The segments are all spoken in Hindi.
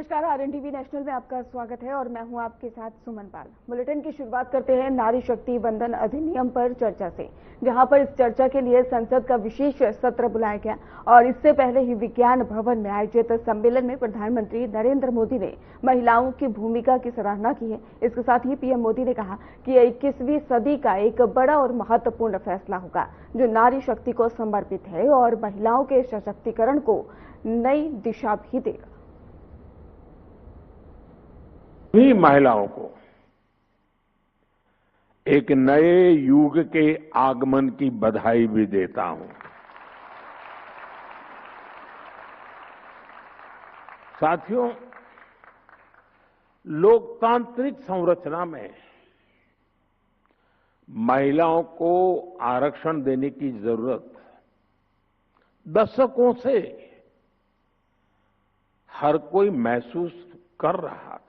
नमस्कार, आरएनटीवी नेशनल में आपका स्वागत है और मैं हूं आपके साथ सुमन पाल। बुलेटिन की शुरुआत करते हैं नारी शक्ति वंदन अधिनियम पर चर्चा से, जहां पर इस चर्चा के लिए संसद का विशेष सत्र बुलाया गया और इससे पहले ही विज्ञान भवन में आयोजित सम्मेलन में प्रधानमंत्री नरेंद्र मोदी ने महिलाओं की भूमिका की सराहना की है। इसके साथ ही पीएम मोदी ने कहा कि 21वीं सदी का एक बड़ा और महत्वपूर्ण फैसला होगा जो नारी शक्ति को समर्पित है और महिलाओं के सशक्तिकरण को नई दिशा भी देगा। सभी महिलाओं को एक नए युग के आगमन की बधाई भी देता हूं। साथियों, लोकतांत्रिक संरचना में महिलाओं को आरक्षण देने की जरूरत दशकों से हर कोई महसूस कर रहा था,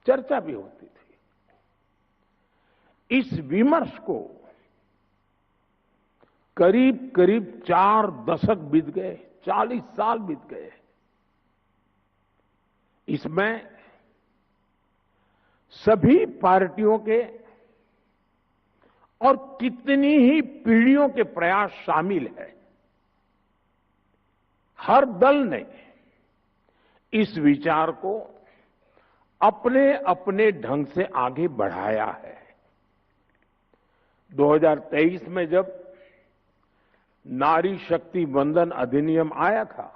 चर्चा भी होती थी। इस विमर्श को करीब करीब 4 दशक बीत गए, 40 साल बीत गए। इसमें सभी पार्टियों के और कितनी ही पीढ़ियों के प्रयास शामिल है। हर दल ने इस विचार को अपने अपने ढंग से आगे बढ़ाया है। 2023 में जब नारी शक्ति वंदन अधिनियम आया था,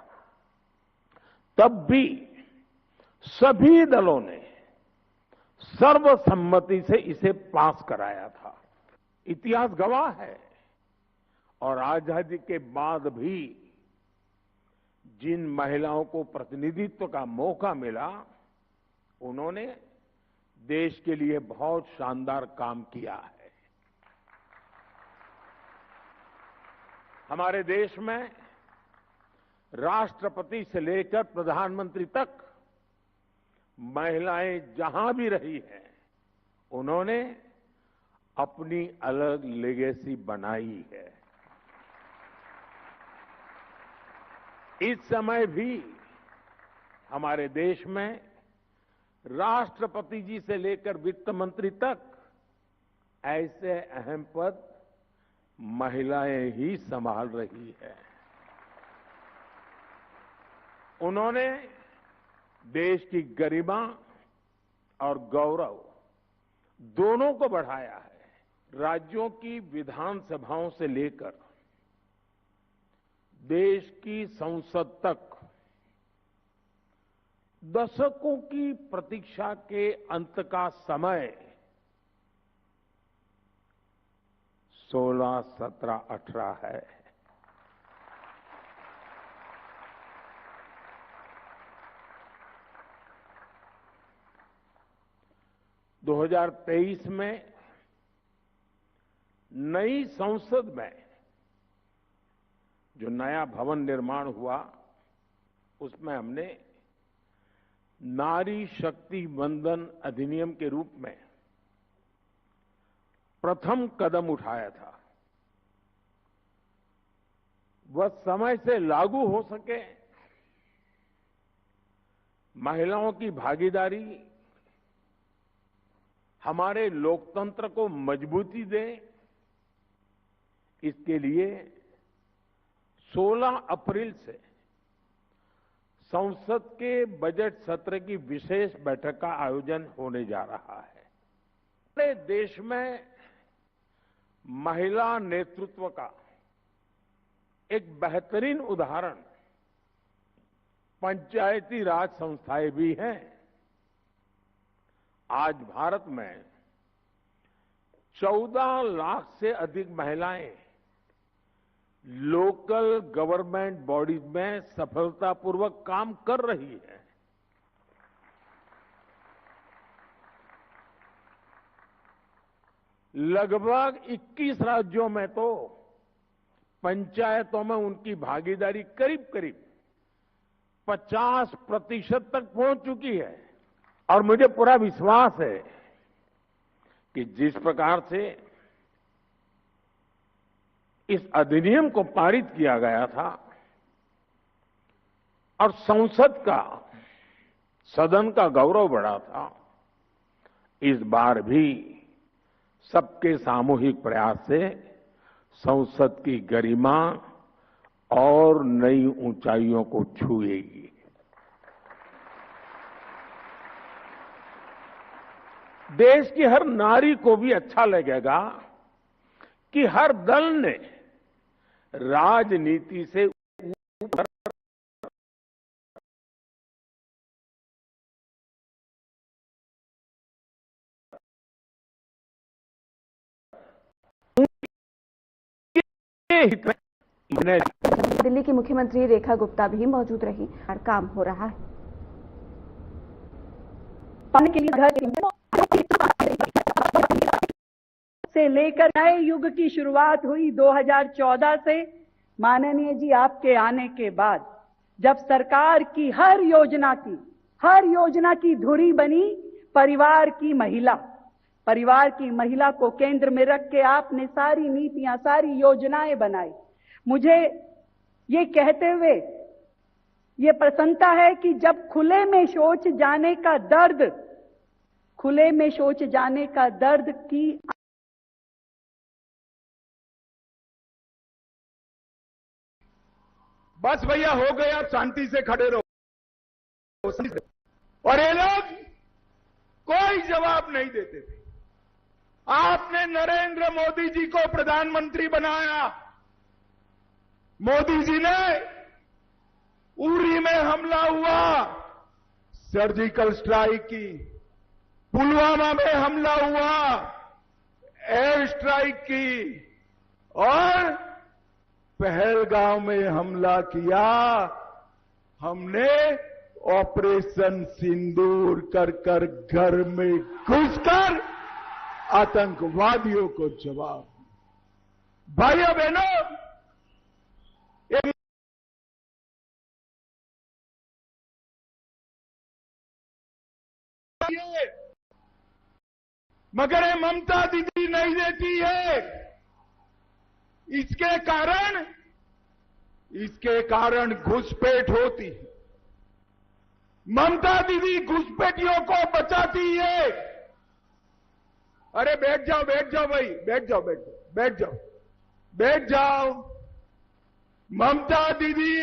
तब भी सभी दलों ने सर्वसम्मति से इसे पास कराया था। इतिहास गवाह है और आजादी के बाद भी जिन महिलाओं को प्रतिनिधित्व का मौका मिला, उन्होंने देश के लिए बहुत शानदार काम किया है। हमारे देश में राष्ट्रपति से लेकर प्रधानमंत्री तक महिलाएं जहां भी रही हैं, उन्होंने अपनी अलग लेगेसी बनाई है। इस समय भी हमारे देश में राष्ट्रपति जी से लेकर वित्त मंत्री तक ऐसे अहम पद महिलाएं ही संभाल रही है। उन्होंने देश की गरिमा और गौरव दोनों को बढ़ाया है। राज्यों की विधानसभाओं से लेकर देश की संसद तक दशकों की प्रतीक्षा के अंत का समय 16, 17, 18 है। दो 2023 में नई संसद में जो नया भवन निर्माण हुआ, उसमें हमने नारी शक्ति वंदन अधिनियम के रूप में प्रथम कदम उठाया था। वह समय से लागू हो सके, महिलाओं की भागीदारी हमारे लोकतंत्र को मजबूती दे, इसके लिए 16 अप्रैल से संसद के बजट सत्र की विशेष बैठक का आयोजन होने जा रहा है। पूरे देश में महिला नेतृत्व का एक बेहतरीन उदाहरण पंचायती राज संस्थाएं भी हैं। आज भारत में 14 लाख से अधिक महिलाएं लोकल गवर्नमेंट बॉडीज में सफलतापूर्वक काम कर रही है। लगभग 21 राज्यों में तो पंचायतों में उनकी भागीदारी करीब करीब 50% तक पहुंच चुकी है। और मुझे पूरा विश्वास है कि जिस प्रकार से इस अधिनियम को पारित किया गया था और संसद का सदन का गौरव बढ़ा था। इस बार भी सबके सामूहिक प्रयास से संसद की गरिमा और नई ऊंचाइयों को छुएगी। देश की हर नारी को भी अच्छा लगेगा कि हर दल ने राजनीति से ऊपर दिल्ली की मुख्यमंत्री रेखा गुप्ता भी मौजूद रही और काम हो रहा है। पानी के लिए घर से लेकर नए युग की शुरुआत हुई 2014 से। माननीय जी आपके आने के बाद जब सरकार की हर योजना की धुरी बनी परिवार की महिला को केंद्र में रख के आपने सारी नीतियां, सारी योजनाएं बनाई। मुझे ये कहते हुए ये प्रसन्नता है कि जब खुले में शौच जाने का दर्द की बस भैया हो गया, शांति से खड़े रहो। और ये लोग कोई जवाब नहीं देते थे। आपने नरेंद्र मोदी जी को प्रधानमंत्री बनाया। मोदी जी ने उरी में हमला हुआ, सर्जिकल स्ट्राइक की, पुलवामा में हमला हुआ, एयर स्ट्राइक की और पहलगांव में हमला किया। हमने ऑपरेशन सिंदूर कर घर में घुसकर आतंकवादियों को जवाब। भाइयों बहनों, मगर ये ममता दीदी नहीं देती है। इसके कारण घुसपैठ होती है। ममता दीदी घुसपैठियों को बचाती है। अरे बैठ जाओ भाई, बैठ जाओ। ममता दीदी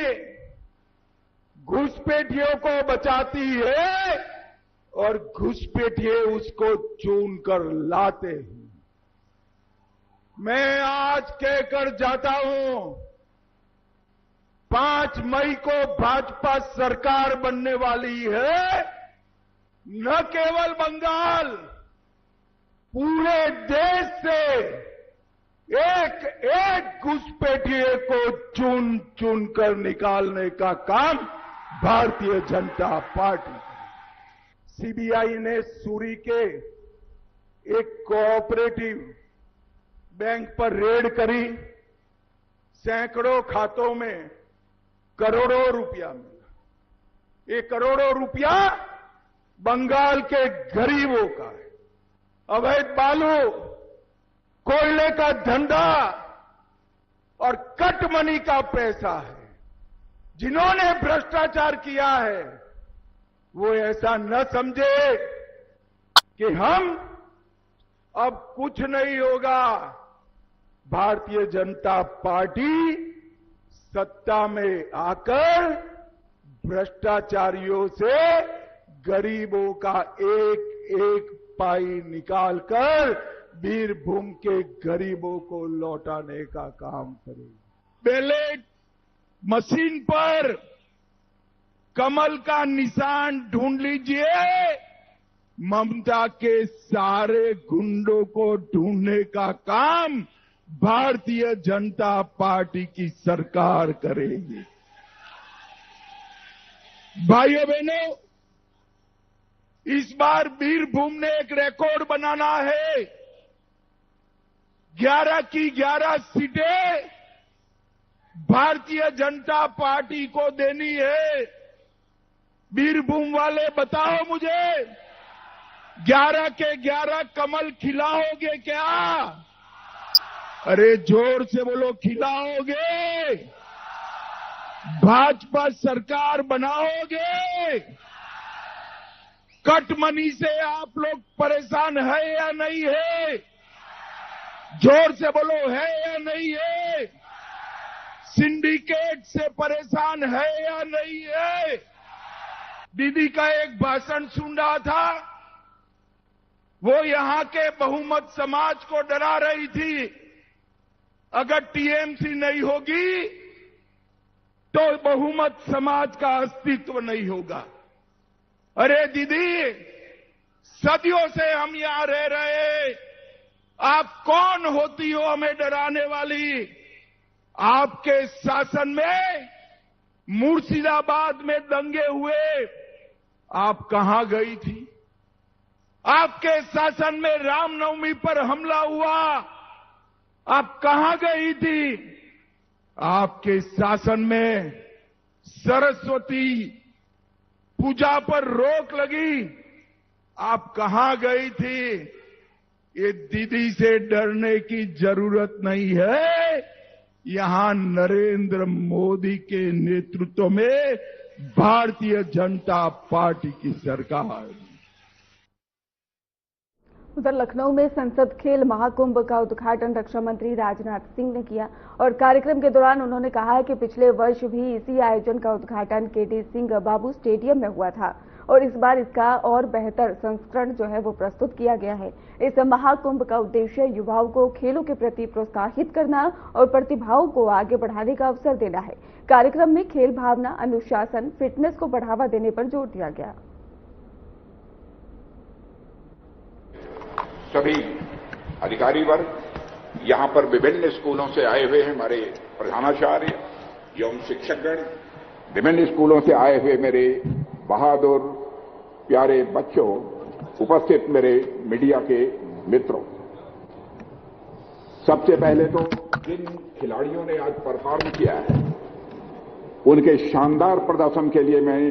घुसपैठियों को बचाती है और घुसपैठिए उसको चुन कर लाते हैं। मैं आज कहकर जाता हूं, 5 मई को भाजपा सरकार बनने वाली है। न केवल बंगाल, पूरे देश से एक घुसपैठिए को चुन कर निकालने का काम भारतीय जनता पार्टी। सीबीआई ने सूरी के एक कोऑपरेटिव बैंक पर रेड करी। सैकड़ों खातों में करोड़ों रुपया मिला। ये करोड़ों रुपया बंगाल के गरीबों का है। अवैध बालू, कोयले का धंधा और कट मनी का पैसा है। जिन्होंने भ्रष्टाचार किया है वो ऐसा न समझे कि हम अब कुछ नहीं होगा। भारतीय जनता पार्टी सत्ता में आकर भ्रष्टाचारियों से गरीबों का एक पाई निकालकर बीरभूम के गरीबों को लौटाने का काम करेगी। बैलेट मशीन पर कमल का निशान ढूंढ लीजिए, ममता के सारे गुंडों को ढूंढने का काम भारतीय जनता पार्टी की सरकार करेगी। भाइयों बहनों, इस बार बीरभूम ने एक रिकॉर्ड बनाना है। 11 की 11 सीटें भारतीय जनता पार्टी को देनी है। बीरभूम वाले बताओ मुझे, 11 के 11 कमल खिलाओगे क्या? अरे जोर से बोलो, खिलाओगे? भाजपा सरकार बनाओगे? कट मनी से आप लोग परेशान है या नहीं है? जोर से बोलो, है या नहीं है? सिंडिकेट से परेशान है या नहीं है? दीदी का एक भाषण सुन रहा था, वो यहां के बहुमत समाज को डरा रही थी, अगर टीएमसी नहीं होगी तो बहुमत समाज का अस्तित्व नहीं होगा। अरे दीदी, सदियों से हम यहां रह रहे, आप कौन होती हो हमें डराने वाली? आपके शासन में मुर्शिदाबाद में दंगे हुए, आप कहां गई थी? आपके शासन में रामनवमी पर हमला हुआ, आप कहां गई थी? आपके शासन में सरस्वती पूजा पर रोक लगी, आप कहां गई थी? ये दीदी से डरने की जरूरत नहीं है। यहां नरेंद्र मोदी के नेतृत्व में भारतीय जनता पार्टी की सरकार। उधर लखनऊ में संसद खेल महाकुंभ का उद्घाटन रक्षा मंत्री राजनाथ सिंह ने किया और कार्यक्रम के दौरान उन्होंने कहा कि पिछले वर्ष भी इसी आयोजन का उद्घाटन केडी सिंह बाबू स्टेडियम में हुआ था और इस बार इसका और बेहतर संस्करण जो है वो प्रस्तुत किया गया है। इस महाकुंभ का उद्देश्य युवाओं को खेलों के प्रति प्रोत्साहित करना और प्रतिभाओं को आगे बढ़ाने का अवसर देना है। कार्यक्रम में खेल भावना, अनुशासन, फिटनेस को बढ़ावा देने पर जोर दिया गया। सभी अधिकारी वर्ग, यहां पर विभिन्न स्कूलों से आए हुए हैं हमारे प्रधानाचार्य एवं शिक्षकगण, विभिन्न स्कूलों से आए हुए मेरे बहादुर प्यारे बच्चों, उपस्थित मेरे मीडिया के मित्रों, सबसे पहले तो जिन खिलाड़ियों ने आज परफॉर्म किया है उनके शानदार प्रदर्शन के लिए मैं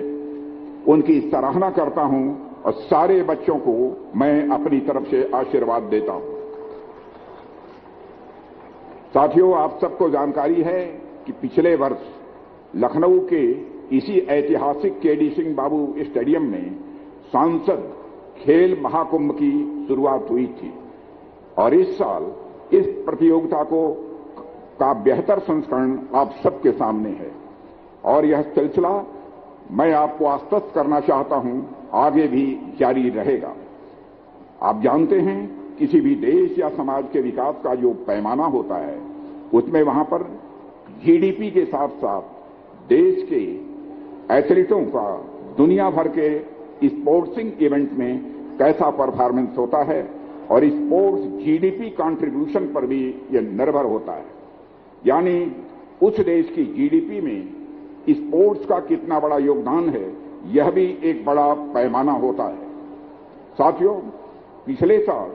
उनकी सराहना करता हूं और सारे बच्चों को मैं अपनी तरफ से आशीर्वाद देता हूं। साथियों, आप सबको जानकारी है कि पिछले वर्ष लखनऊ के इसी ऐतिहासिक केडी सिंह बाबू स्टेडियम में सांसद खेल महाकुंभ की शुरुआत हुई थी और इस साल इस प्रतियोगिता का बेहतर संस्करण आप सबके सामने है और यह सिलसिला मैं आपको आश्वस्त करना चाहता हूं आगे भी जारी रहेगा। आप जानते हैं, किसी भी देश या समाज के विकास का जो पैमाना होता है उसमें वहां पर जीडीपी के साथ साथ देश के एथलीटों का दुनिया भर के स्पोर्ट्सिंग इवेंट में कैसा परफॉर्मेंस होता है और स्पोर्ट्स जीडीपी कंट्रीब्यूशन पर भी यह निर्भर होता है। यानी उस देश की जीडीपी में स्पोर्ट्स का कितना बड़ा योगदान है, यह भी एक बड़ा पैमाना होता है। साथियों, पिछले साल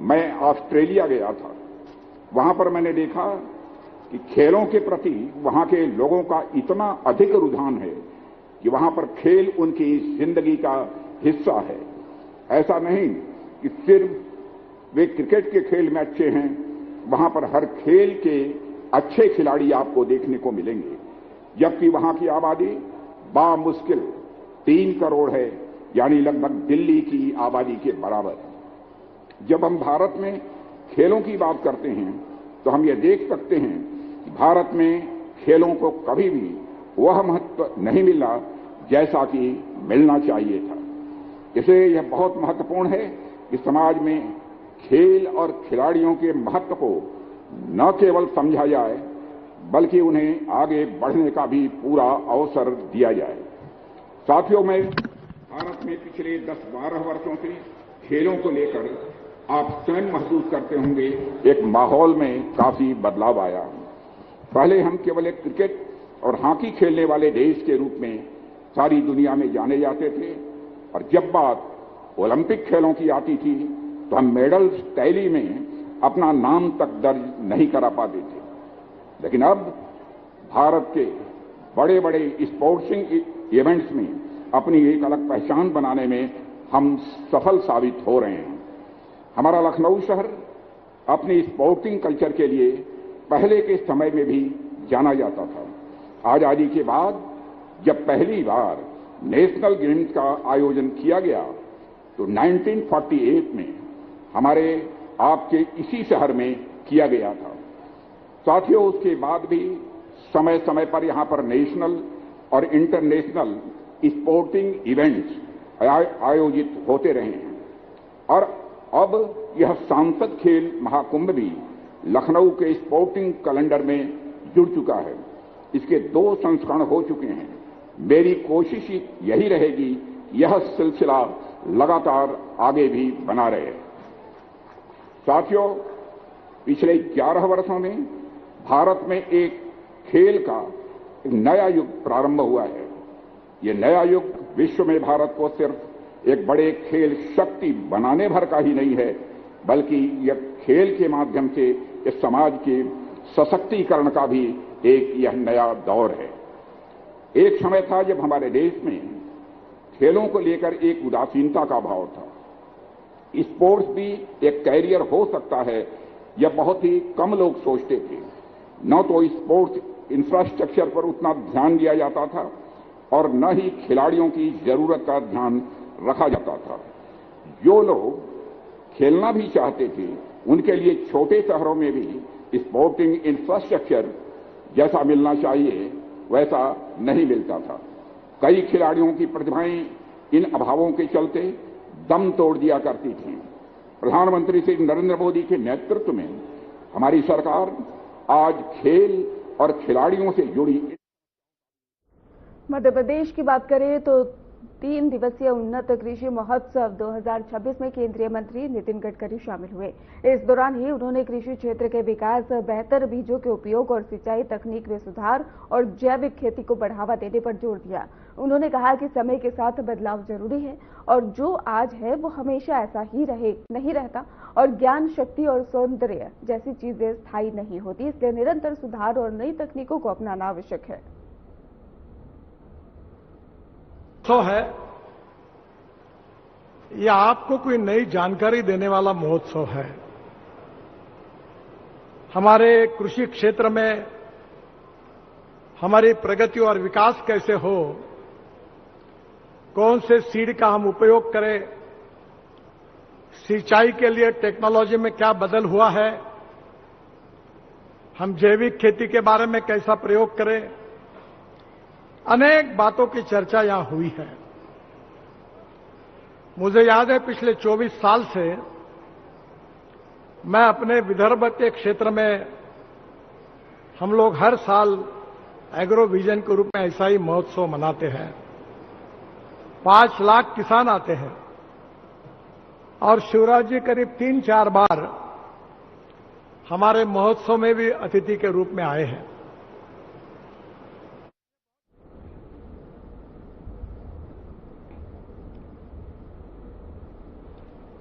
मैं ऑस्ट्रेलिया गया था। वहां पर मैंने देखा कि खेलों के प्रति वहां के लोगों का इतना अधिक रुझान है कि वहां पर खेल उनकी जिंदगी का हिस्सा है। ऐसा नहीं कि सिर्फ वे क्रिकेट के खेल में अच्छे हैं, वहां पर हर खेल के अच्छे खिलाड़ी आपको देखने को मिलेंगे, जबकि वहां की आबादी बामुश्किल 3 करोड़ है, यानी लगभग दिल्ली की आबादी के बराबर। जब हम भारत में खेलों की बात करते हैं तो हम ये देख सकते हैं कि भारत में खेलों को कभी भी वह महत्व नहीं मिला जैसा कि मिलना चाहिए था। इसलिए यह बहुत महत्वपूर्ण है कि समाज में खेल और खिलाड़ियों के महत्व को न केवल समझा जाए बल्कि उन्हें आगे बढ़ने का भी पूरा अवसर दिया जाए। साथियों, मैं भारत में पिछले 10-12 वर्षों से खेलों को लेकर आप स्वयं महसूस करते होंगे एक माहौल में काफी बदलाव आया। पहले हम केवल एक क्रिकेट और हॉकी खेलने वाले देश के रूप में सारी दुनिया में जाने जाते थे और जब बात ओलंपिक खेलों की आती थी तो हम मेडल्स टैली में अपना नाम तक दर्ज नहीं करा पाते थे। लेकिन अब भारत के बड़े बड़े स्पोर्ट्सिंग इवेंट्स में अपनी एक अलग पहचान बनाने में हम सफल साबित हो रहे हैं। हमारा लखनऊ शहर अपनी स्पोर्टिंग कल्चर के लिए पहले के समय में भी जाना जाता था। आजादी के बाद जब पहली बार नेशनल गेम्स का आयोजन किया गया तो 1948 में हमारे आपके इसी शहर में किया गया था। साथियों, उसके बाद भी समय समय पर यहां पर नेशनल और इंटरनेशनल स्पोर्टिंग इवेंट्स आयोजित होते रहे हैं और अब यह सांसद खेल महाकुंभ भी लखनऊ के स्पोर्टिंग कैलेंडर में जुड़ चुका है। इसके 2 संस्करण हो चुके हैं। मेरी कोशिश यही रहेगी यह सिलसिला लगातार आगे भी बना रहे। साथियों, पिछले 11 वर्षों में भारत में एक खेल का एक नया युग प्रारंभ हुआ है। ये नया युग विश्व में भारत को सिर्फ एक बड़े खेल शक्ति बनाने भर का ही नहीं है, बल्कि यह खेल के माध्यम से इस समाज के सशक्तिकरण का भी एक यह नया दौर है। एक समय था जब हमारे देश में खेलों को लेकर एक उदासीनता का भाव था। स्पोर्ट्स भी एक कैरियर हो सकता है, यह बहुत ही कम लोग सोचते थे। न तो स्पोर्ट्स इंफ्रास्ट्रक्चर पर उतना ध्यान दिया जाता था और न ही खिलाड़ियों की जरूरत का ध्यान रखा जाता था। जो लोग खेलना भी चाहते थे, उनके लिए छोटे शहरों में भी स्पोर्टिंग इंफ्रास्ट्रक्चर जैसा मिलना चाहिए वैसा नहीं मिलता था। कई खिलाड़ियों की प्रतिभाएं इन अभावों के चलते दम तोड़ दिया करती थीं। प्रधानमंत्री श्री नरेंद्र मोदी के नेतृत्व में हमारी सरकार आज खेल और खिलाड़ियों से जुड़ी। मध्य प्रदेश की बात करें तो 3 दिवसीय उन्नत कृषि महोत्सव 2026 में केंद्रीय मंत्री नितिन गडकरी शामिल हुए। इस दौरान ही उन्होंने कृषि क्षेत्र के विकास, बेहतर बीजों के उपयोग और सिंचाई तकनीक में सुधार और जैविक खेती को बढ़ावा देने पर जोर दिया। उन्होंने कहा कि समय के साथ बदलाव जरूरी है और जो आज है वो हमेशा ऐसा ही नहीं रहता और ज्ञान, शक्ति और सौंदर्य जैसी चीजें स्थायी नहीं होती, इसलिए निरंतर सुधार और नई तकनीकों को अपनाना आवश्यक है। है यह आपको कोई नई जानकारी देने वाला महोत्सव है। हमारे कृषि क्षेत्र में हमारी प्रगति और विकास कैसे हो, कौन से सीड का हम उपयोग करें, सिंचाई के लिए टेक्नोलॉजी में क्या बदल हुआ है, हम जैविक खेती के बारे में कैसा प्रयोग करें, अनेक बातों की चर्चा यहां हुई है। मुझे याद है पिछले 24 साल से मैं अपने विदर्भ के क्षेत्र में हम लोग हर साल एग्रो विजन के रूप में ऐसा ही महोत्सव मनाते हैं। 5 लाख किसान आते हैं और शिवराज जी करीब 3-4 बार हमारे महोत्सव में भी अतिथि के रूप में आए हैं।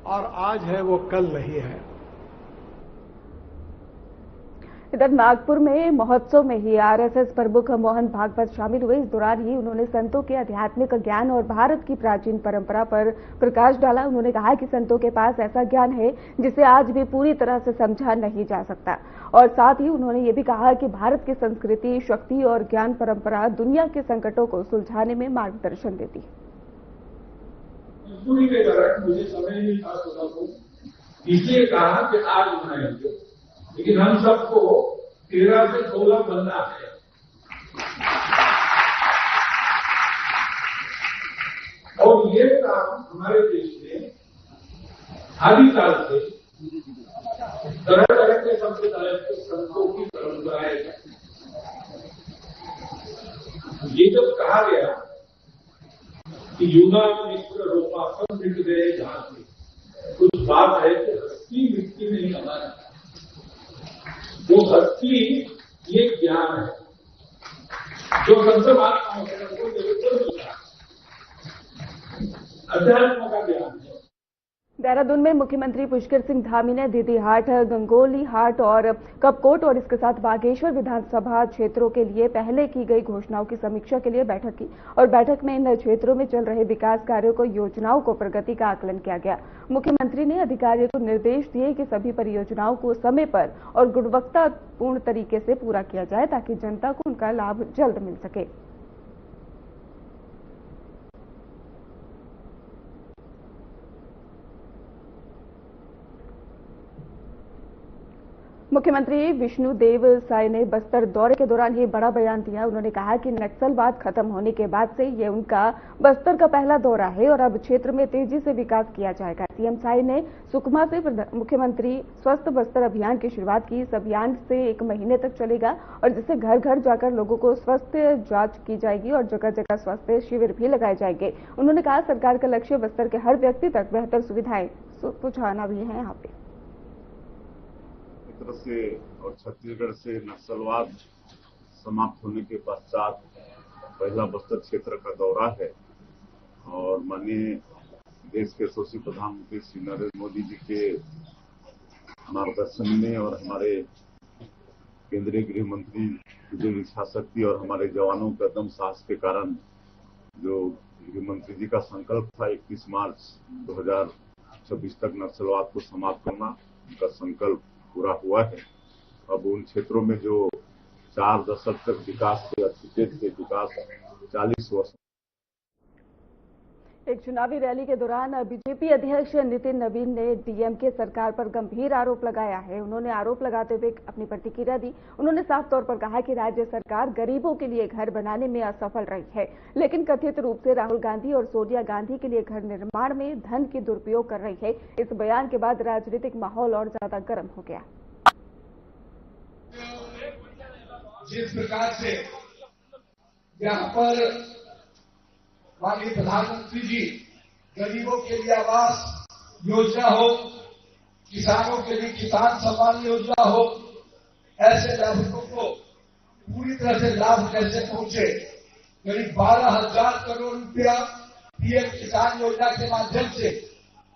और आज है वो कल नहीं है। इधर नागपुर में महोत्सव में ही आरएसएस प्रमुख मोहन भागवत शामिल हुए। इस दौरान ही उन्होंने संतों के आध्यात्मिक ज्ञान और भारत की प्राचीन परंपरा पर प्रकाश डाला। उन्होंने कहा कि संतों के पास ऐसा ज्ञान है जिसे आज भी पूरी तरह से समझा नहीं जा सकता और साथ ही उन्होंने ये भी कहा कि भारत की संस्कृति, शक्ति और ज्ञान परंपरा दुनिया के संकटों को सुलझाने में मार्गदर्शन देती है। मजबूरी के कारण मुझे समय नहीं था सोचा को, इसलिए कहा कि आज बनाएंगे, लेकिन हम सबको 13 से 16 बनना है। और ये काम हमारे देश में आदिकाल से तरह तरह के संप्रदाय के संतों की परंपराएं है। ये जब कहा गया कि युगा मित्र रोपासन मिट गए जहां से, कुछ बात है कि हस्ती मिट्टी नहीं हमारी, वो हस्ती ये ज्ञान है जो संत महात्माओं से हमको निरंतर मिलता है, अध्यात्म का ज्ञान है। देहरादून में मुख्यमंत्री पुष्कर सिंह धामी ने दीदी हाट, गंगोली हाट और कपकोट और इसके साथ बागेश्वर विधानसभा क्षेत्रों के लिए पहले की गई घोषणाओं की समीक्षा के लिए बैठक की और बैठक में इन क्षेत्रों में चल रहे विकास कार्यों को, योजनाओं को प्रगति का आकलन किया गया। मुख्यमंत्री ने अधिकारियों को निर्देश दिए कि सभी परियोजनाओं को समय पर और गुणवत्तापूर्ण तरीके से पूरा किया जाए ताकि जनता को उनका लाभ जल्द मिल सके। मुख्यमंत्री विष्णुदेव साय ने बस्तर दौरे के दौरान ये बड़ा बयान दिया। उन्होंने कहा कि नक्सलवाद खत्म होने के बाद से ये उनका बस्तर का पहला दौरा है और अब क्षेत्र में तेजी से विकास किया जाएगा। सीएम साय ने सुकमा से मुख्यमंत्री स्वस्थ बस्तर अभियान की शुरुआत की। इस अभियान से 1 महीने तक चलेगा और जिससे घर घर जाकर लोगों को स्वास्थ्य जांच की जाएगी और जगह जगह स्वास्थ्य शिविर भी लगाए जाएंगे। उन्होंने कहा सरकार का लक्ष्य बस्तर के हर व्यक्ति तक बेहतर सुविधाएं पहुंचाना भी है। यहाँ पे से और छत्तीसगढ़ से नक्सलवाद समाप्त होने के पश्चात पहला बस्तर क्षेत्र का दौरा है और माननीय देश के यशस्वी प्रधानमंत्री श्री नरेंद्र मोदी जी के मार्गदर्शन में और हमारे केंद्रीय गृह मंत्री की जो इच्छा शक्ति और हमारे जवानों का दम साहस के कारण जो गृह मंत्री जी का संकल्प था 21 मार्च 2026 तक नक्सलवाद को समाप्त करना, उनका संकल्प पूरा हुआ है। अब उन क्षेत्रों में जो 4 दशक तक विकास के अछूते थे, विकास 40 वर्ष। एक चुनावी रैली के दौरान बीजेपी अध्यक्ष नितिन नवीन ने डीएमके सरकार पर गंभीर आरोप लगाया है। उन्होंने आरोप लगाते हुए अपनी प्रतिक्रिया दी। उन्होंने साफ तौर पर कहा कि राज्य सरकार गरीबों के लिए घर बनाने में असफल रही है, लेकिन कथित रूप से राहुल गांधी और सोनिया गांधी के लिए घर निर्माण में धन की दुरुपयोग कर रही है। इस बयान के बाद राजनीतिक माहौल और ज्यादा गर्म हो गया। जिस प्रकार से यहाँ पर माननीय प्रधानमंत्री जी गरीबों के लिए आवास योजना हो, किसानों के लिए किसान सम्मान योजना हो, ऐसे लाभुकों को पूरी तरह से लाभ कैसे पहुंचे। करीब 12,000 करोड़ रुपया पीएम किसान योजना के माध्यम से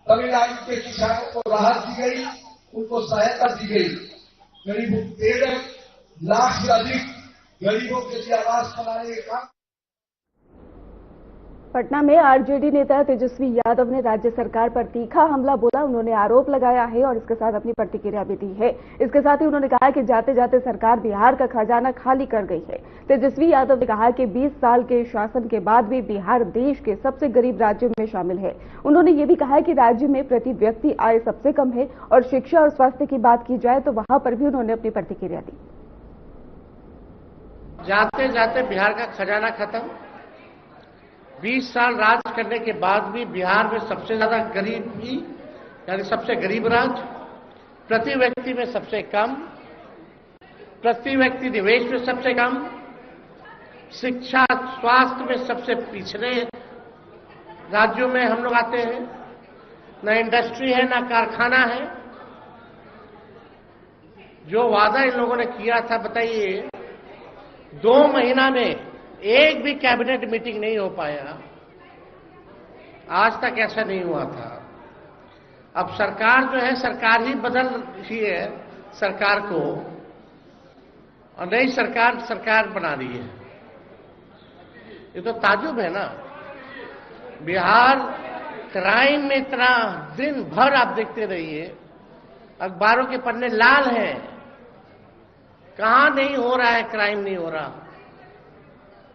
तमिलनाडु के किसानों को राहत दी गई, उनको सहायता दी गई। करीब 13 लाख से अधिक गरीबों के लिए आवास बनाने के काम। पटना में आरजेडी नेता तेजस्वी यादव ने राज्य सरकार पर तीखा हमला बोला। उन्होंने आरोप लगाया है और इसके साथ अपनी प्रतिक्रिया भी दी है। इसके साथ ही उन्होंने कहा कि जाते जाते सरकार बिहार का खजाना खाली कर गई है। तेजस्वी यादव ने कहा कि 20 साल के शासन के बाद भी बिहार देश के सबसे गरीब राज्यों में शामिल है। उन्होंने ये भी कहा कि राज्य में प्रति व्यक्ति आय सबसे कम है और शिक्षा और स्वास्थ्य की बात की जाए तो वहां पर भी उन्होंने अपनी प्रतिक्रिया दी। जाते जाते बिहार का खजाना खत्म। 20 साल राज करने के बाद भी बिहार में सबसे ज्यादा गरीबी, यानी सबसे गरीब राज्य, प्रति व्यक्ति में सबसे कम, प्रति व्यक्ति निवेश में सबसे कम, शिक्षा स्वास्थ्य में सबसे पिछड़े राज्यों में हम लोग आते हैं। न इंडस्ट्री है, न कारखाना है। जो वादा इन लोगों ने किया था, बताइए 2 महीना में एक भी कैबिनेट मीटिंग नहीं हो पाया। आज तक ऐसा नहीं हुआ था। अब सरकार जो है, सरकार ही बदल रही है सरकार को और नई सरकार बना रही है। ये तो ताजुब है ना। बिहार क्राइम में इतना दिन भर आप देखते रहिए, अखबारों के पन्ने लाल हैं। कहां नहीं हो रहा है, क्राइम नहीं हो रहा,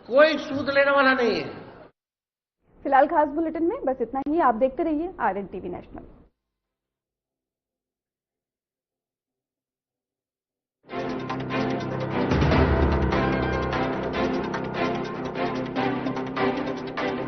कोई सूद लेने वाला नहीं है। फिलहाल खास बुलेटिन में बस इतना ही। आप देखते रहिए RN TV नेशनल।